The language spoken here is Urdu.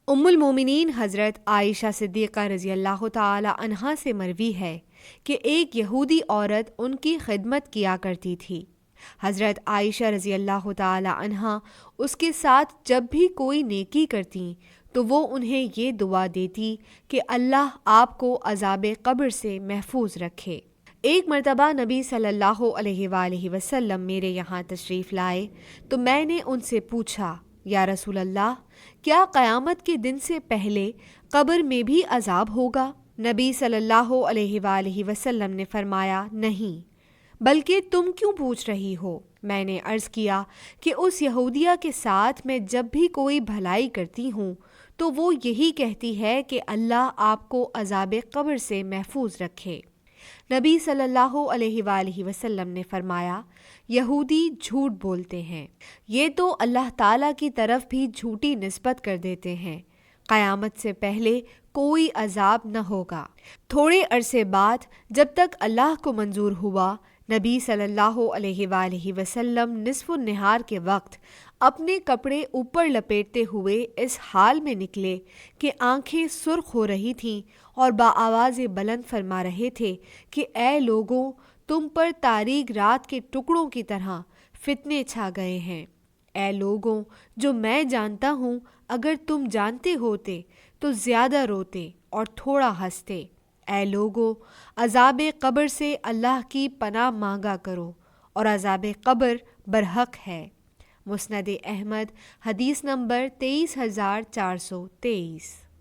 ام المومنین حضرت عائشہ صدیقہ رضی اللہ تعالی عنہا سے مروی ہے کہ ایک یہودی عورت ان کی خدمت کیا کرتی تھی۔ حضرت عائشہ رضی اللہ تعالی عنہا اس کے ساتھ جب بھی کوئی نیکی کرتیں تو وہ انہیں یہ دعا دیتی کہ اللہ آپ کو عذاب قبر سے محفوظ رکھے۔ ایک مرتبہ نبی صلی اللہ علیہ وآلہ وسلم میرے یہاں تشریف لائے تو میں نے ان سے پوچھا، یا رسول اللہ، کیا قیامت کے دن سے پہلے قبر میں بھی عذاب ہوگا؟ نبی صلی اللہ علیہ وآلہ وسلم نے فرمایا، نہیں، بلکہ تم کیوں پوچھ رہی ہو؟ میں نے عرض کیا کہ اس یہودیہ کے ساتھ میں جب بھی کوئی بھلائی کرتی ہوں تو وہ یہی کہتی ہے کہ اللہ آپ کو عذاب قبر سے محفوظ رکھے۔ نبی صلی اللہ علیہ وآلہ وسلم نے فرمایا، یہودی جھوٹ بولتے ہیں، یہ تو اللہ تعالیٰ کی طرف بھی جھوٹی نسبت کر دیتے ہیں، قیامت سے پہلے کوئی عذاب نہ ہوگا۔ تھوڑے عرصے بعد جب تک اللہ کو منظور ہوا، نبی صلی اللہ علیہ وآلہ وسلم نصف النہار کے وقت اپنے کپڑے اوپر لپیٹتے ہوئے اس حال میں نکلے کہ آنکھیں سرخ ہو رہی تھیں اور بآواز بلند فرما رہے تھے کہ اے لوگوں، تم پر تاریک رات کے ٹکڑوں کی طرح فتنے چھا گئے ہیں۔ اے لوگوں، جو میں جانتا ہوں اگر تم جانتے ہوتے تو زیادہ روتے اور تھوڑا ہنستے۔ اے لوگوں، عذاب قبر سے اللہ کی پناہ مانگا کرو، اور عذاب قبر برحق ہے۔ مسند احمد، حدیث نمبر 23423۔